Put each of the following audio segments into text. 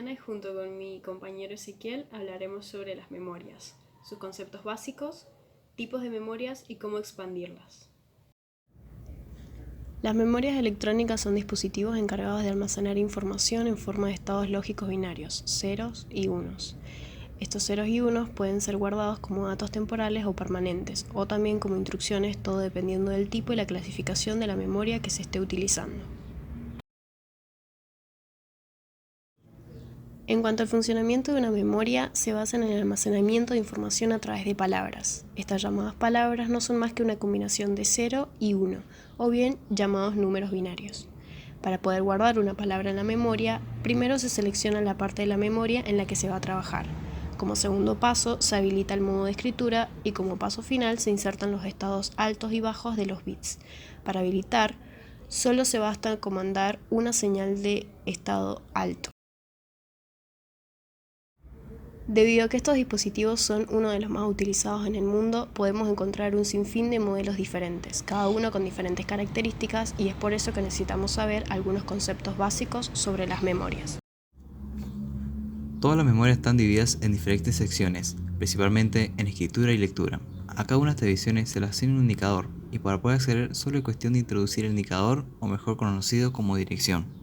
Mariana y junto con mi compañero Ezequiel hablaremos sobre las memorias, sus conceptos básicos, tipos de memorias y cómo expandirlas. Las memorias electrónicas son dispositivos encargados de almacenar información en forma de estados lógicos binarios, ceros y unos. Estos ceros y unos pueden ser guardados como datos temporales o permanentes, o también como instrucciones, todo dependiendo del tipo y la clasificación de la memoria que se esté utilizando. En cuanto al funcionamiento de una memoria, se basa en el almacenamiento de información a través de palabras. Estas llamadas palabras no son más que una combinación de 0 y 1, o bien llamados números binarios. Para poder guardar una palabra en la memoria, primero se selecciona la parte de la memoria en la que se va a trabajar. Como segundo paso, se habilita el modo de escritura y como paso final se insertan los estados altos y bajos de los bits. Para habilitar, solo se basta comandar una señal de estado alto. Debido a que estos dispositivos son uno de los más utilizados en el mundo, podemos encontrar un sinfín de modelos diferentes, cada uno con diferentes características, y es por eso que necesitamos saber algunos conceptos básicos sobre las memorias. Todas las memorias están divididas en diferentes secciones, principalmente en escritura y lectura. A cada una de estas divisiones se le asigna un indicador, y para poder acceder solo es cuestión de introducir el indicador, o mejor conocido como dirección.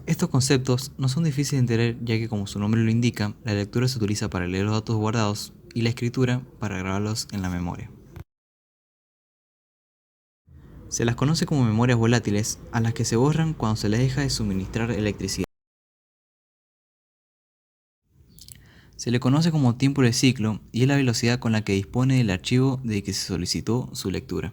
Estos conceptos no son difíciles de entender, ya que como su nombre lo indica, la lectura se utiliza para leer los datos guardados y la escritura para grabarlos en la memoria. Se las conoce como memorias volátiles, a las que se borran cuando se les deja de suministrar electricidad. Se le conoce como tiempo de ciclo y es la velocidad con la que dispone el archivo de que se solicitó su lectura.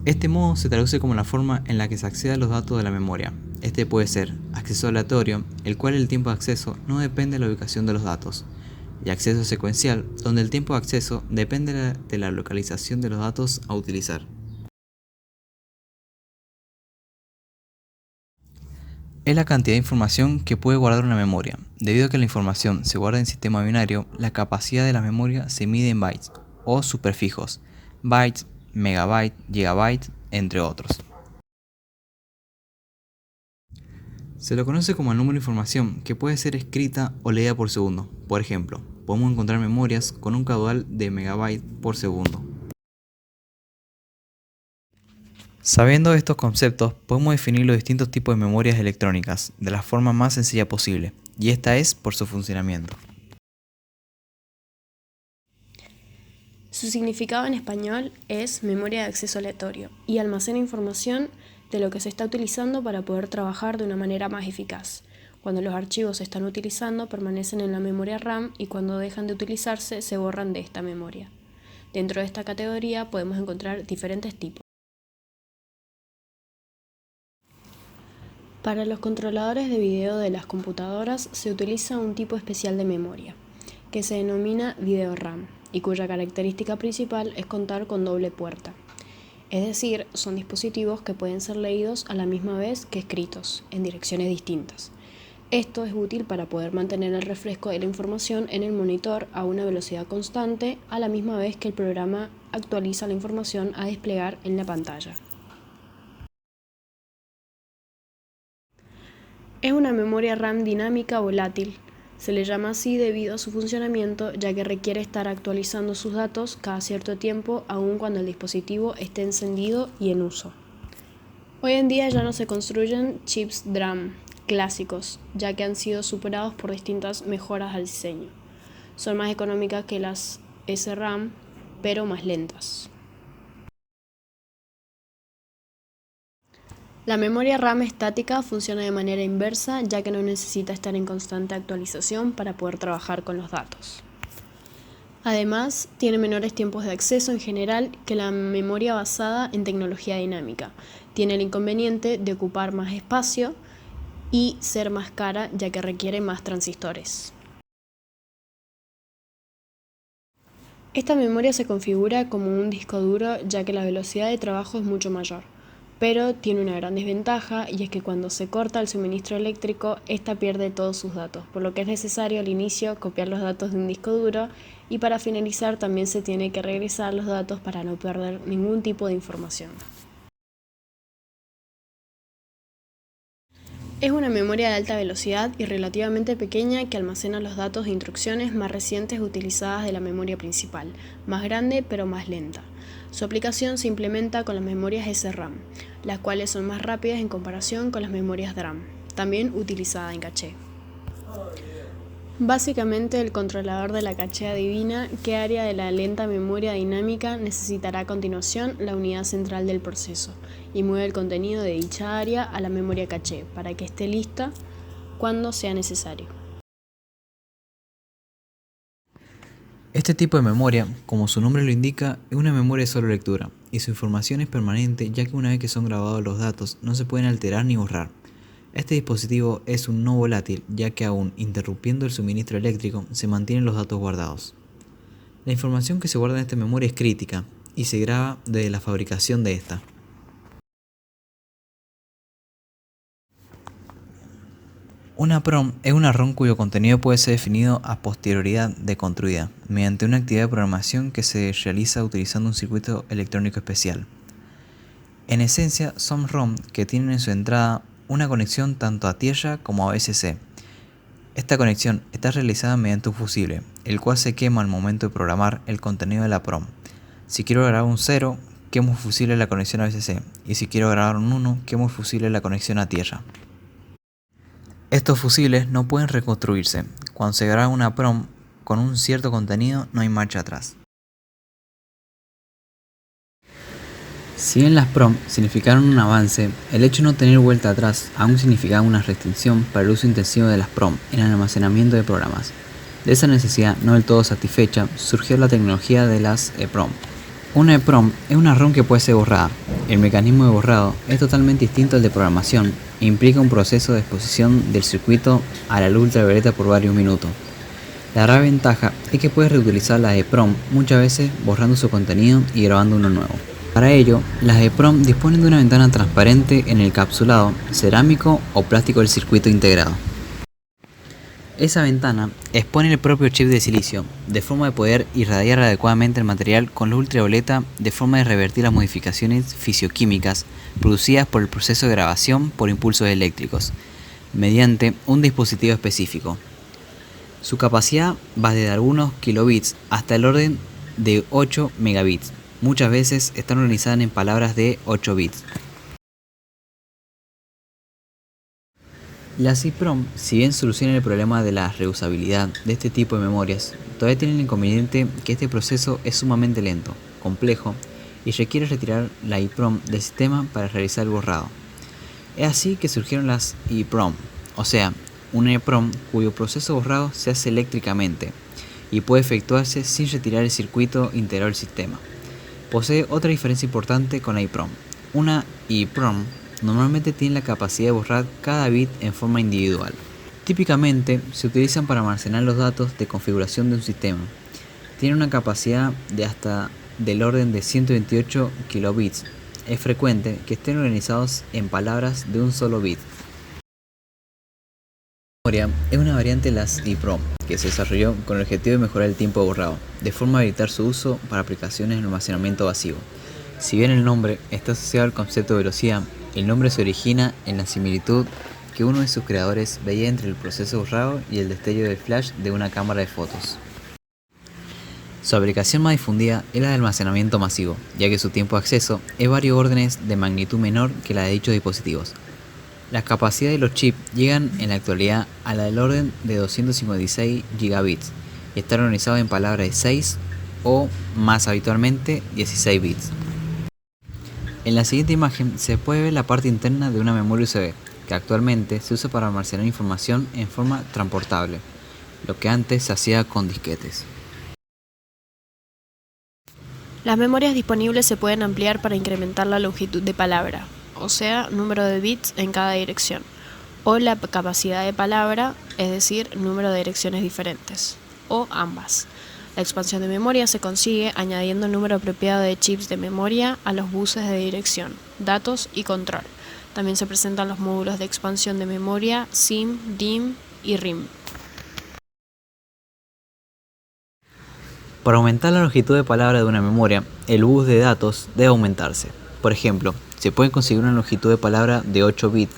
Este modo se traduce como la forma en la que se accede a los datos de la memoria. Este puede ser acceso aleatorio, el cual el tiempo de acceso no depende de la ubicación de los datos, y acceso secuencial, donde el tiempo de acceso depende de la localización de los datos a utilizar. Es la cantidad de información que puede guardar una memoria. Debido a que la información se guarda en sistema binario, la capacidad de la memoria se mide en bytes o superfijos, bytes, megabyte, gigabyte, entre otros. Se lo conoce como el número de información que puede ser escrita o leída por segundo. Por ejemplo, podemos encontrar memorias con un caudal de megabyte por segundo. Sabiendo estos conceptos, podemos definir los distintos tipos de memorias electrónicas de la forma más sencilla posible, y esta es por su funcionamiento. Su significado en español es memoria de acceso aleatorio y almacena información de lo que se está utilizando para poder trabajar de una manera más eficaz. Cuando los archivos se están utilizando, permanecen en la memoria RAM y cuando dejan de utilizarse, se borran de esta memoria. Dentro de esta categoría podemos encontrar diferentes tipos. Para los controladores de video de las computadoras se utiliza un tipo especial de memoria, que se denomina video RAM, y cuya característica principal es contar con doble puerta. Es decir, son dispositivos que pueden ser leídos a la misma vez que escritos, en direcciones distintas. Esto es útil para poder mantener el refresco de la información en el monitor a una velocidad constante, a la misma vez que el programa actualiza la información a desplegar en la pantalla. Es una memoria RAM dinámica volátil. Se le llama así debido a su funcionamiento, ya que requiere estar actualizando sus datos cada cierto tiempo, aun cuando el dispositivo esté encendido y en uso. Hoy en día ya no se construyen chips DRAM clásicos, ya que han sido superados por distintas mejoras al diseño. Son más económicas que las SRAM, pero más lentas. La memoria RAM estática funciona de manera inversa, ya que no necesita estar en constante actualización para poder trabajar con los datos. Además, tiene menores tiempos de acceso en general que la memoria basada en tecnología dinámica. Tiene el inconveniente de ocupar más espacio y ser más cara, ya que requiere más transistores. Esta memoria se configura como un disco duro, ya que la velocidad de trabajo es mucho mayor. Pero tiene una gran desventaja, y es que cuando se corta el suministro eléctrico, esta pierde todos sus datos, por lo que es necesario al inicio copiar los datos de un disco duro, y para finalizar también se tiene que regresar los datos para no perder ningún tipo de información. Es una memoria de alta velocidad y relativamente pequeña que almacena los datos de instrucciones más recientes utilizadas de la memoria principal, más grande pero más lenta. Su aplicación se implementa con las memorias SRAM, las cuales son más rápidas en comparación con las memorias DRAM, también utilizada en caché. Básicamente, el controlador de la caché adivina qué área de la lenta memoria dinámica necesitará a continuación la unidad central del proceso y mueve el contenido de dicha área a la memoria caché para que esté lista cuando sea necesario. Este tipo de memoria, como su nombre lo indica, es una memoria de solo lectura, y su información es permanente ya que una vez que son grabados los datos no se pueden alterar ni borrar. Este dispositivo es un no volátil ya que aún interrumpiendo el suministro eléctrico se mantienen los datos guardados. La información que se guarda en esta memoria es crítica y se graba desde la fabricación de esta. Una PROM es una ROM cuyo contenido puede ser definido a posterioridad de construida, mediante una actividad de programación que se realiza utilizando un circuito electrónico especial. En esencia, son ROM que tienen en su entrada una conexión tanto a tierra como a VCC. Esta conexión está realizada mediante un fusible, el cual se quema al momento de programar el contenido de la PROM. Si quiero grabar un 0, quemo el fusible de la conexión a VCC, y si quiero grabar un 1, quemo el fusible de la conexión a tierra. Estos fusibles no pueden reconstruirse. Cuando se graba una PROM con un cierto contenido, no hay marcha atrás. Si bien las PROM significaron un avance, el hecho de no tener vuelta atrás aún significaba una restricción para el uso intensivo de las PROM en el almacenamiento de programas. De esa necesidad no del todo satisfecha, surgió la tecnología de las EPROM. Una EPROM es una ROM que puede ser borrada. El mecanismo de borrado es totalmente distinto al de programación e implica un proceso de exposición del circuito a la luz ultravioleta por varios minutos. La gran ventaja es que puedes reutilizar las EPROM muchas veces borrando su contenido y grabando uno nuevo. Para ello, las EPROM disponen de una ventana transparente en el encapsulado cerámico o plástico del circuito integrado. Esa ventana expone el propio chip de silicio, de forma de poder irradiar adecuadamente el material con luz ultravioleta de forma de revertir las modificaciones fisioquímicas producidas por el proceso de grabación por impulsos eléctricos, mediante un dispositivo específico. Su capacidad va desde algunos kilobits hasta el orden de 8 megabits. Muchas veces están organizadas en palabras de 8 bits. Las EPROM, si bien solucionan el problema de la reusabilidad de este tipo de memorias, todavía tienen el inconveniente que este proceso es sumamente lento, complejo y requiere retirar la EPROM del sistema para realizar el borrado. Es así que surgieron las EPROM, o sea, una EPROM cuyo proceso de borrado se hace eléctricamente y puede efectuarse sin retirar el circuito integrado del sistema. Posee otra diferencia importante con la EPROM. Una EPROM normalmente tiene la capacidad de borrar cada bit en forma individual. Típicamente se utilizan para almacenar los datos de configuración de un sistema. Tienen una capacidad de hasta del orden de 128 kilobits. Es frecuente que estén organizados en palabras de un solo bit. La memoria es una variante de las EPROM que se desarrolló con el objetivo de mejorar el tiempo de borrado, de forma a evitar su uso para aplicaciones de almacenamiento vacío. Si bien el nombre está asociado al concepto de velocidad, el nombre se origina en la similitud que uno de sus creadores veía entre el proceso de borrado y el destello del flash de una cámara de fotos. Su aplicación más difundida es la de almacenamiento masivo, ya que su tiempo de acceso es varios órdenes de magnitud menor que la de dichos dispositivos. Las capacidades de los chips llegan en la actualidad a la del orden de 256 gigabits y están organizados en palabras de 6 o, más habitualmente, 16 bits. En la siguiente imagen se puede ver la parte interna de una memoria USB, que actualmente se usa para almacenar información en forma transportable, lo que antes se hacía con disquetes. Las memorias disponibles se pueden ampliar para incrementar la longitud de palabra, o sea, número de bits en cada dirección, o la capacidad de palabra, es decir, número de direcciones diferentes, o ambas. La expansión de memoria se consigue añadiendo el número apropiado de chips de memoria a los buses de dirección, datos y control. También se presentan los módulos de expansión de memoria SIM, DIM y RIM. Para aumentar la longitud de palabra de una memoria, el bus de datos debe aumentarse. Por ejemplo, se puede conseguir una longitud de palabra de 8 bits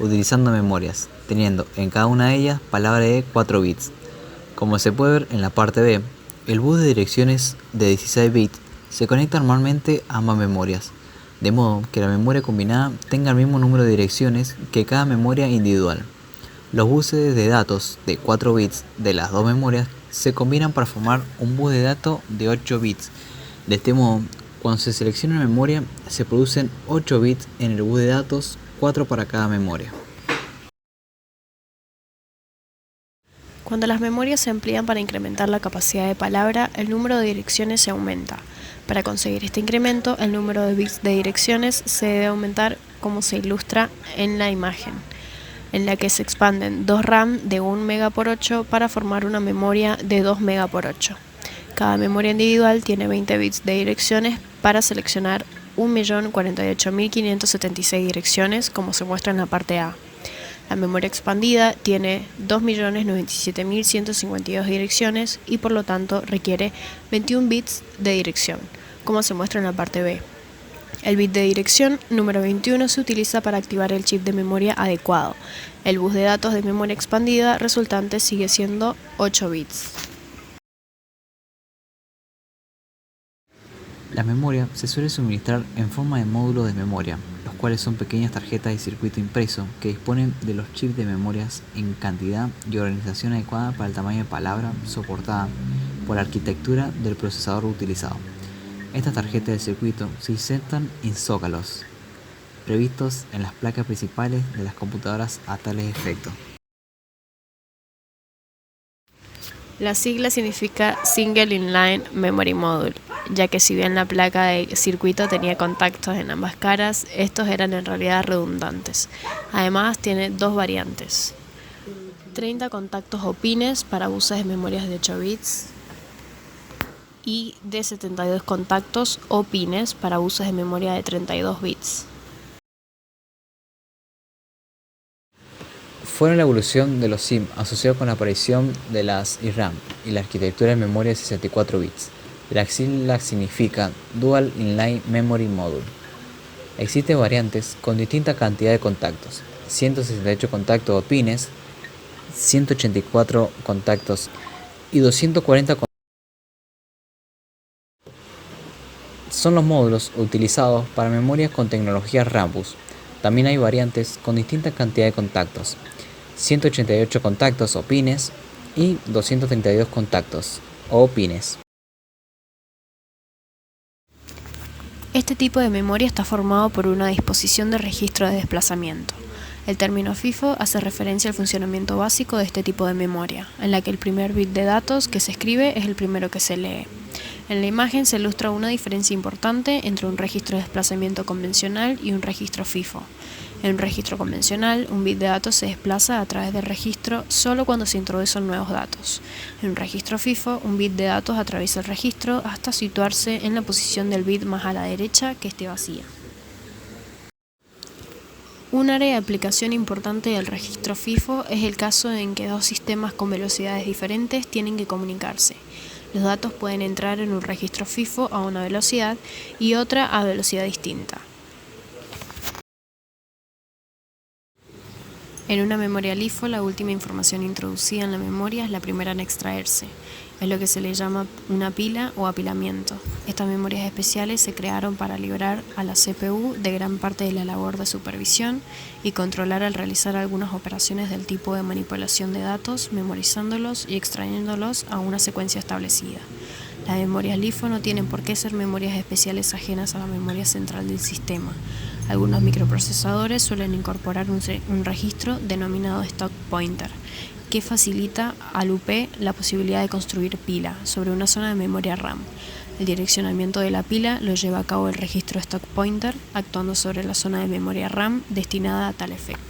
utilizando memorias, teniendo en cada una de ellas palabra de 4 bits. Como se puede ver en la parte B, el bus de direcciones de 16 bits se conecta normalmente a ambas memorias, de modo que la memoria combinada tenga el mismo número de direcciones que cada memoria individual. Los buses de datos de 4 bits de las dos memorias se combinan para formar un bus de datos de 8 bits. De este modo, cuando se selecciona una memoria, se producen 8 bits en el bus de datos, 4 para cada memoria. Cuando las memorias se amplían para incrementar la capacidad de palabra, el número de direcciones se aumenta. Para conseguir este incremento, el número de bits de direcciones se debe aumentar como se ilustra en la imagen, en la que se expanden 2 RAM de 1 MB por 8 para formar una memoria de 2 MB por 8. Cada memoria individual tiene 20 bits de direcciones para seleccionar 1.048.576 direcciones, como se muestra en la parte A. La memoria expandida tiene 2.097.152 direcciones y por lo tanto requiere 21 bits de dirección, como se muestra en la parte B. El bit de dirección número 21 se utiliza para activar el chip de memoria adecuado. El bus de datos de memoria expandida resultante sigue siendo 8 bits. La memoria se suele suministrar en forma de módulos de memoria, los cuales son pequeñas tarjetas de circuito impreso que disponen de los chips de memorias en cantidad y organización adecuada para el tamaño de palabra soportada por la arquitectura del procesador utilizado. Estas tarjetas de circuito se insertan en zócalos previstos en las placas principales de las computadoras a tales efectos. La sigla significa Single Inline Memory Module, ya que si bien la placa de circuito tenía contactos en ambas caras, estos eran en realidad redundantes. Además tiene dos variantes: 30 contactos o pines para buses de memorias de 8 bits y de 72 contactos o pines para buses de memoria de 32 bits. Fueron la evolución de los SIM asociado con la aparición de las IRAM y la arquitectura de memoria de 64 bits. La sigla significa Dual Inline Memory Module. Existen variantes con distinta cantidad de contactos: 168 contactos o pines, 184 contactos y 240 contactos. Son los módulos utilizados para memorias con tecnología Rambus. También hay variantes con distinta cantidad de contactos: 188 contactos o pines y 232 contactos o pines. Este tipo de memoria está formado por una disposición de registro de desplazamiento. El término FIFO hace referencia al funcionamiento básico de este tipo de memoria, en la que el primer bit de datos que se escribe es el primero que se lee. En la imagen se ilustra una diferencia importante entre un registro de desplazamiento convencional y un registro FIFO. En un registro convencional, un bit de datos se desplaza a través del registro solo cuando se introducen nuevos datos. En un registro FIFO, un bit de datos atraviesa el registro hasta situarse en la posición del bit más a la derecha que esté vacía. Un área de aplicación importante del registro FIFO es el caso en que dos sistemas con velocidades diferentes tienen que comunicarse. Los datos pueden entrar en un registro FIFO a una velocidad y otra a velocidad distinta. En una memoria LIFO, la última información introducida en la memoria es la primera en extraerse. Es lo que se le llama una pila o apilamiento. Estas memorias especiales se crearon para liberar a la CPU de gran parte de la labor de supervisión y controlar al realizar algunas operaciones del tipo de manipulación de datos, memorizándolos y extrayéndolos a una secuencia establecida. Las memorias LIFO no tienen por qué ser memorias especiales ajenas a la memoria central del sistema. Algunos microprocesadores suelen incorporar un registro denominado Stock Pointer, que facilita al UP la posibilidad de construir pila sobre una zona de memoria RAM. El direccionamiento de la pila lo lleva a cabo el registro Stock Pointer, actuando sobre la zona de memoria RAM destinada a tal efecto.